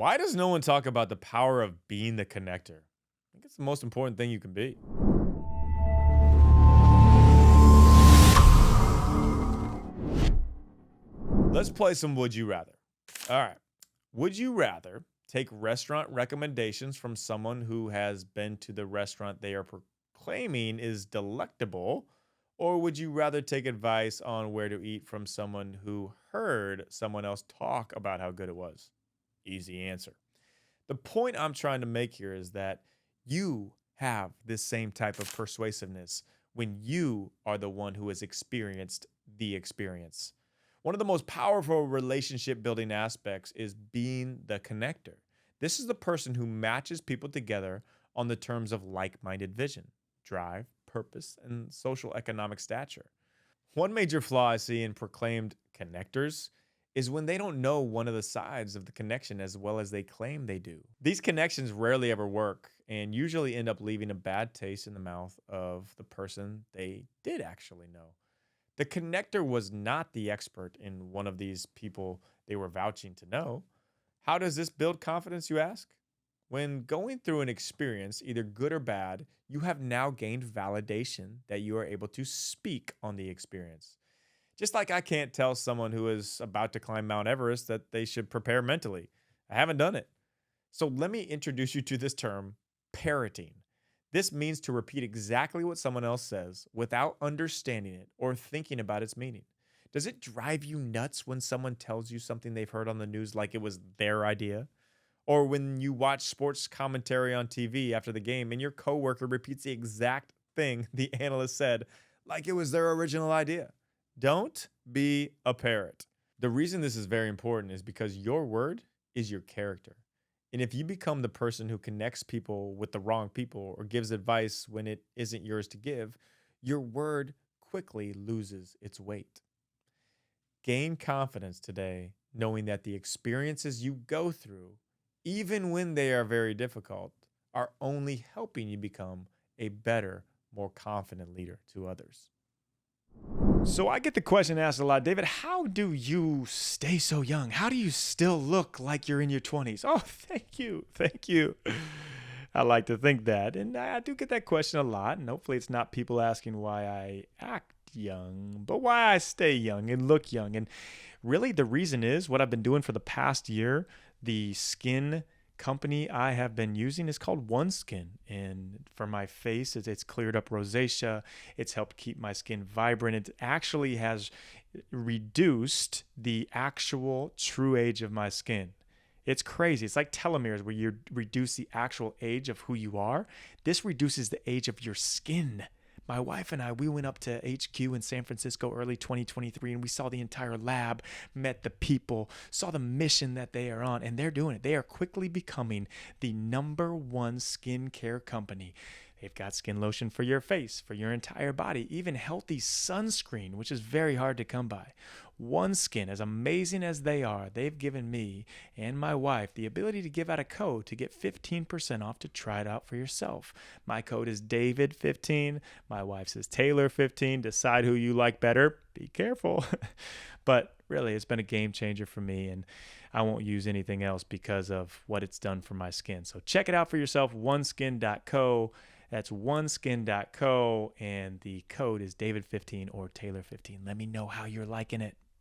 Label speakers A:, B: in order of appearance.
A: Why does no one talk about the power of being the connector? I think it's the most important thing you can be. Let's play some Would You Rather. All right. Would you rather take restaurant recommendations from someone who has been to the restaurant they are proclaiming is delectable? Or would you rather take advice on where to eat from someone who heard someone else talk about how good it was? Easy answer. The point I'm trying to make here is that you have this same type of persuasiveness when you are the one who has experienced the experience. One of the most powerful relationship building aspects is being the connector. This is the person who matches people together on the terms of like minded vision, drive, purpose, and social economic stature. One major flaw I see in proclaimed connectors is when they don't know one of the sides of the connection as well as they claim they do. These connections rarely ever work and usually end up leaving a bad taste in the mouth of the person they did actually know. The connector was not the expert in one of these people they were vouching to know. How does this build confidence, you ask? When going through an experience, either good or bad, you have now gained validation that you are able to speak on the experience. Just like I can't tell someone who is about to climb Mount Everest that they should prepare mentally. I haven't done it. So let me introduce you to this term, parroting. This means to repeat exactly what someone else says without understanding it or thinking about its meaning. Does it drive you nuts when someone tells you something they've heard on the news like it was their idea? Or when you watch sports commentary on TV after the game and your coworker repeats the exact thing the analyst said like it was their original idea? Don't be a parrot. The reason this is very important is because your word is your character. And if you become the person who connects people with the wrong people or gives advice when it isn't yours to give, your word quickly loses its weight. Gain confidence today, knowing that the experiences you go through, even when they are very difficult, are only helping you become a better, more confident leader to others. So I get the question asked a lot, David, how do you stay so young? How do you still look like you're in your 20s? Oh, thank you. Thank you. I like to think that. And I do get that question a lot. And hopefully it's not people asking why I act young, but why I stay young and look young. And really the reason is what I've been doing for the past year. The skin company I have been using is called OneSkin, and for my face it's cleared up rosacea. It's helped keep my skin vibrant. It actually has reduced the actual true age of my skin. It's crazy. It's like telomeres where you reduce the actual age of who you are. This reduces the age of your skin. My wife and I, we went up to HQ in San Francisco early 2023, and we saw the entire lab, met the people, saw the mission that they are on, and they're doing it. They are quickly becoming the #1 skincare company. They've got skin lotion for your face, for your entire body, even healthy sunscreen, which is very hard to come by. OneSkin, as amazing as they are, they've given me and my wife the ability to give out a code to get 15% off to try it out for yourself. My code is David15. My wife's is Taylor15. Decide who you like better. Be careful. But really, it's been a game changer for me, and I won't use anything else because of what it's done for my skin. So check it out for yourself, oneskin.co. That's oneskin.co, and the code is David15 or Taylor15. Let me know how you're liking it.